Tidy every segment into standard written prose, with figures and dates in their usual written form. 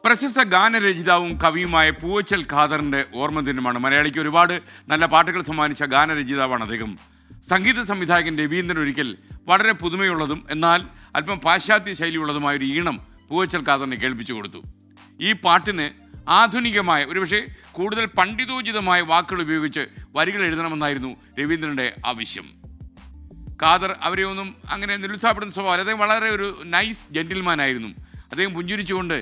പ്രശസ്ത ഗാനരചയിതാവും കവിയുമായ പൂവച്ചൽ ഖാദറിൻ്റെ ഓർമ്മദിനമാണ്. മലയാളിക്ക് ഒരുപാട് നല്ല പാട്ടുകൾ സമ്മാനിച്ച ഗാനരചയിതാവാണ് അദ്ദേഹം. സംഗീത സംവിധായകൻ രവീന്ദ്രൻ ഒരിക്കൽ വളരെ പുതുമയുള്ളതും എന്നാൽ അല്പം പാശ്ചാത്യ ശൈലിയുള്ളതുമായൊരു ഈണം പൂവച്ചൽ ഖാദറിനെ കേൾപ്പിച്ചു കൊടുത്തു. ഈ പാട്ടിന് ആധുനികമായ ഒരുപക്ഷെ കൂടുതൽ പണ്ഡിതോചിതമായ വാക്കുകൾ ഉപയോഗിച്ച് വരികൾ എഴുതണമെന്നായിരുന്നു രവീന്ദ്രൻ്റെ ആവശ്യം. ഖാദർ അവരെ ഒന്നും അങ്ങനെ നിരുത്സാഹപ്പെടുന്ന സ്വഭാവം, അദ്ദേഹം വളരെ ഒരു നൈസ് ജെന്റിൽമാൻ ആയിരുന്നു. അദ്ദേഹം പുഞ്ചിരിച്ചുകൊണ്ട്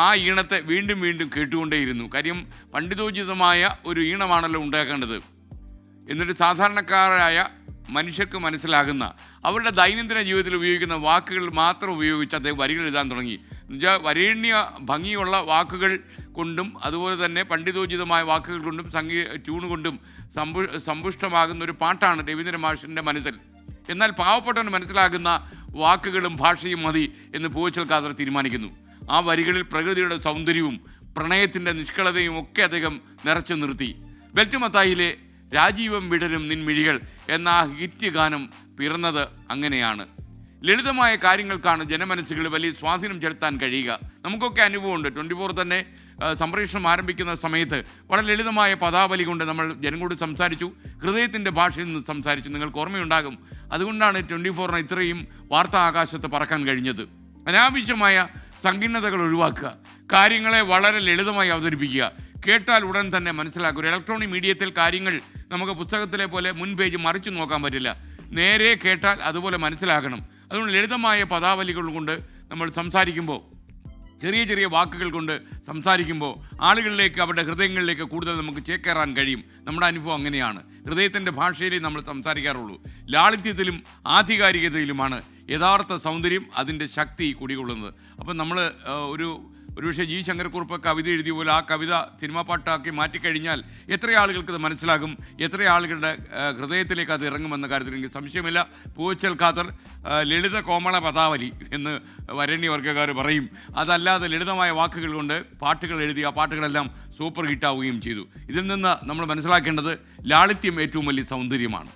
ആ ഈണത്തെ വീണ്ടും വീണ്ടും കേട്ടുകൊണ്ടേയിരുന്നു. കാര്യം പണ്ഡിതോചിതമായ ഒരു ഈണമാണല്ലോ ഉണ്ടാക്കേണ്ടത്. എന്നിട്ട് സാധാരണക്കാരായ മനുഷ്യർക്ക് മനസ്സിലാകുന്ന അവരുടെ ദൈനംദിന ജീവിതത്തിൽ ഉപയോഗിക്കുന്ന വാക്കുകൾ മാത്രം ഉപയോഗിച്ച് അദ്ദേഹം വരികൾ എഴുതാൻ തുടങ്ങി. എന്നുവെച്ചാൽ വരേണ്യ ഭംഗിയുള്ള വാക്കുകൾ കൊണ്ടും അതുപോലെ തന്നെ പണ്ഡിതോചിതമായ വാക്കുകൾ കൊണ്ടും ട്യൂൺ കൊണ്ടും സമ്പുഷ്ടമാകുന്ന ഒരു പാട്ടാണ് രവീന്ദ്ര മാഷിൻ്റെ മനസ്സിൽ. എന്നാൽ പാവപ്പെട്ടവന് മനസ്സിലാകുന്ന വാക്കുകളും ഭാഷയും മതി എന്ന് പൂവച്ചൽ ഖാദർ തീരുമാനിക്കുന്നു. ആ വരികളിൽ പ്രകൃതിയുടെ സൗന്ദര്യവും പ്രണയത്തിൻ്റെ നിഷ്കളതയും ഒക്കെ അദ്ദേഹം നിറച്ചു നിർത്തി. ബെൽറ്റുമത്തായിലെ രാജീവം വിടരും നിൻമിഴികൾ എന്ന ആ ഹിറ്റ് ഗാനം പിറന്നത് അങ്ങനെയാണ്. ലളിതമായ കാര്യങ്ങൾക്കാണ് ജനമനസ്സുകളിൽ വലിയ സ്വാധീനം ചെലുത്താൻ കഴിയുക. നമുക്കൊക്കെ അനുഭവമുണ്ട്. 24 തന്നെ സംപ്രേഷണം ആരംഭിക്കുന്ന സമയത്ത് വളരെ ലളിതമായ പദാവലി കൊണ്ട് നമ്മൾ ജനങ്ങളോട് സംസാരിച്ചു, ഹൃദയത്തിൻ്റെ ഭാഷയിൽ നിന്ന് സംസാരിച്ചു. നിങ്ങൾക്ക് ഓർമ്മയുണ്ടാകും. അതുകൊണ്ടാണ് 24 ഇത്രയും വാർത്താ ആകാശത്ത് പറക്കാൻ കഴിഞ്ഞത്. അനാവശ്യമായ സങ്കീർണതകൾ ഒഴിവാക്കുക, കാര്യങ്ങളെ വളരെ ലളിതമായി അവതരിപ്പിക്കുക, കേട്ടാൽ ഉടൻ തന്നെ മനസ്സിലാക്കുക. ഒരു ഇലക്ട്രോണിക് മീഡിയത്തിൽ കാര്യങ്ങൾ നമുക്ക് പുസ്തകത്തിലെ പോലെ മുൻ പേജ് മറിച്ചു നോക്കാൻ പറ്റില്ല. നേരെ കേട്ടാൽ അതുപോലെ മനസ്സിലാക്കണം. അതുകൊണ്ട് ലളിതമായ പദാവലികൾ കൊണ്ട് നമ്മൾ സംസാരിക്കുമ്പോൾ, ചെറിയ ചെറിയ വാക്കുകൾ കൊണ്ട് സംസാരിക്കുമ്പോൾ ആളുകളിലേക്ക്, അവരുടെ ഹൃദയങ്ങളിലേക്ക് കൂടുതൽ നമുക്ക് ചേക്കേറാൻ കഴിയും. നമ്മുടെ അനുഭവം അങ്ങനെയാണ്. ഹൃദയത്തിൻ്റെ ഭാഷയിലേ നമ്മൾ സംസാരിക്കാറുള്ളൂ. ലാളിത്യത്തിലും ആധികാരികതയിലുമാണ് യഥാർത്ഥ സൗന്ദര്യം, അതിൻ്റെ ശക്തി കുടികൊള്ളുന്നത്. അപ്പം നമ്മൾ ഒരുപക്ഷെ ജി ശങ്കരക്കുറുപ്പ് കവിത എഴുതിയ പോലെ ആ കവിത സിനിമാ പാട്ടാക്കി മാറ്റിക്കഴിഞ്ഞാൽ എത്ര ആളുകൾക്ക് അത് മനസ്സിലാകും, എത്ര ആളുകളുടെ ഹൃദയത്തിലേക്ക് അത് ഇറങ്ങുമെന്ന കാര്യത്തിൽ എനിക്ക് സംശയമില്ല. പൂവച്ചൽ ഖാദർ ലളിത കോമള പദാവലി എന്ന് വരണ്യവർഗ്ഗക്കാർ പറയും. അതല്ലാതെ ലളിതമായ വാക്കുകൾ കൊണ്ട് പാട്ടുകൾ എഴുതി ആ പാട്ടുകളെല്ലാം സൂപ്പർ ഹിറ്റാവുകയും ചെയ്തു. ഇതിൽ നിന്ന് നമ്മൾ മനസ്സിലാക്കേണ്ടത് ലാളിത്യം ഏറ്റവും വലിയ സൗന്ദര്യമാണ്.